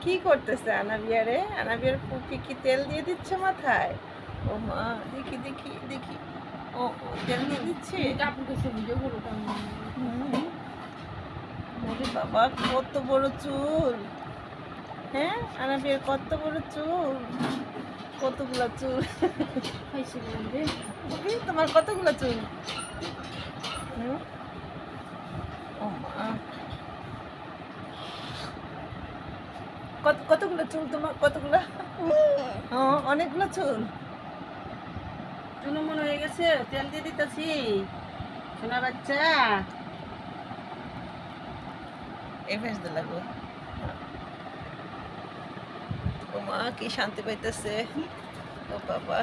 কি করতেছে আনাবিয়া রে? আনাবিয়ার ফুপি কি তেল দিয়ে দিচ্ছে মাথায়? ও মা, দেখি দেখি দেখি। ও ও, তেল দিয়ে দিচ্ছে। হুম, ওরে বাবা, কত বড় চুল! হ্যাঁ, আনাবিয়ার কত বড় চুল! কতগুলা চুল! ফুপি, তোমার কতগুলা চুল? হুম, ও মা, কতগুলো চুল তোমার? কতগুলা? ও, অনেকগুলো চুল। চুনো মনে হয়ে গেছে, তেল দিয়ে দিতেছি সোনা বাচ্চা। এই ভেস দিয়ে লাগো। ও মা, কি শান্তি পাইতেছে! ও বাবা।